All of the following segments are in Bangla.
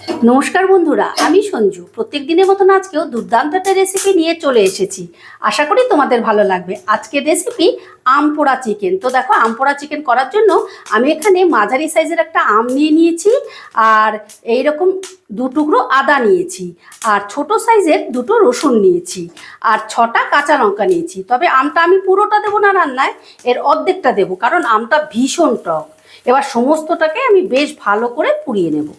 নমস্কার বন্ধুরা, আমি সঞ্জু। প্রত্যেক দিনের মতন আজকেও দুর্দান্ত একটা রেসিপি নিয়ে চলে এসেছি। আশা করি তোমাদের ভালো লাগবে। আজকের রেসিপি আম পোড়া চিকেন। তো দেখো, আম পোড়া চিকেন করার জন্য আমি এখানে মাঝারি সাইজের একটা আম নিয়ে নিয়েছি, আর এইরকম 2 টুকরো আদা নিয়েছি, আর ছোট সাইজের 2টো রসুন নিয়েছি, আর 6টা কাঁচা লঙ্কা নিয়েছি। তবে আমটা আমি পুরোটা দেবো না রান্নায়, এর অর্ধেকটা দেবো, কারণ আমটা ভীষণ টক। এবার সমস্তটাকে আমি বেশ ভালো করে পুড়িয়ে নেব।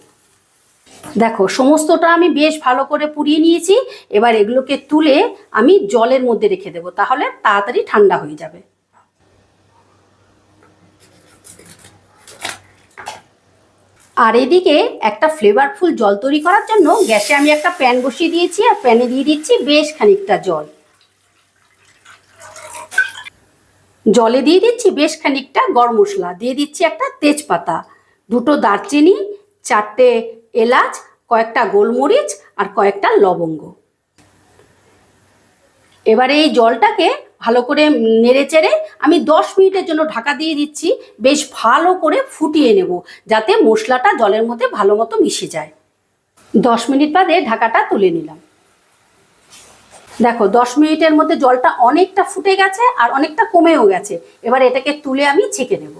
দেখো, সমস্তটা আমি বেশ ভালো করে পুড়িয়ে নিয়েছি। এবার এগুলোকে তুলে আমি জলের মধ্যে রেখে দেবো, তাহলে তাড়াতাড়ি ঠান্ডা হয়ে যাবে। আর এদিকে একটা ফ্লেভারফুল জল তৈরি করার জন্য গ্যাসে আমি একটা প্যান বসিয়ে দিয়েছি, আর প্যানে দিয়ে দিচ্ছি বেশ খানিকটা জল। জলে দিয়ে দিচ্ছি বেশ খানিকটা গরম মশলা, দিয়ে দিচ্ছি একটা তেজপাতা, 2টো দারচিনি, 4টে এলাচ, কয়েকটা গোলমরিচ, আর কয়েকটা লবঙ্গ। এবারে এই জলটাকে ভালো করে নেড়ে চেড়ে আমি 10 মিনিটের জন্য ঢাকা দিয়ে দিচ্ছি। বেশ ভালো করে ফুটিয়ে নেব, যাতে মশলাটা জলের মধ্যে ভালো মতো মিশে যায়। 10 মিনিট বাদে ঢাকাটা তুলে নিলাম। দেখো, 10 মিনিটের মধ্যে জলটা অনেকটা ফুটে গেছে, আর অনেকটা কমেও গেছে। এবার এটাকে তুলে আমি ছেঁকে নেব।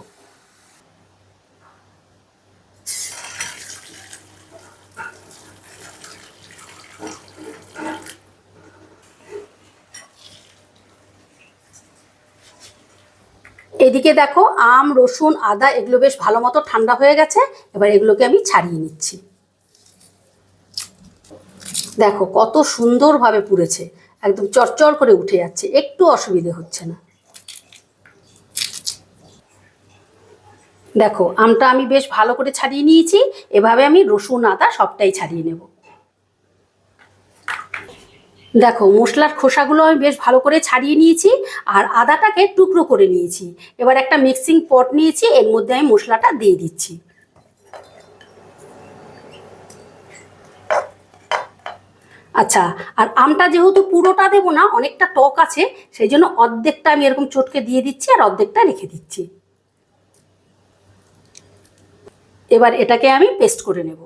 এদিকে দেখো, আম, রসুন, আদা এগুলো বেশ ভালো মতো ঠান্ডা হয়ে গেছে। এবার এগুলোকে আমি ছাড়িয়ে নিচ্ছি। দেখো কত সুন্দরভাবে পুড়েছে, একদম চরচর করে উঠে যাচ্ছে, একটু অসুবিধে হচ্ছে না। দেখো, আমটা আমি বেশ ভালো করে ছাড়িয়ে নিয়েছি। এভাবে আমি রসুন, আদা সবটাই ছাড়িয়ে নেব। দেখো, মশলার খোসাগুলো আমি বেশ ভালো করে ছাড়িয়ে নিয়েছি, আর আদাটাকে টুকরো করে নিয়েছি। এবার একটা মিক্সিং পট নিয়েছি, এর মধ্যে আমি মশলাটা দিয়ে দিচ্ছি। আচ্ছা, আর আমটা যেহেতু পুরোটা দেবো না, অনেকটা টক আছে, সেই জন্য অর্ধেকটা আমি এরকম চটকে দিয়ে দিচ্ছি, আর অর্ধেকটা রেখে দিচ্ছি। এবার এটাকে আমি পেস্ট করে নেব।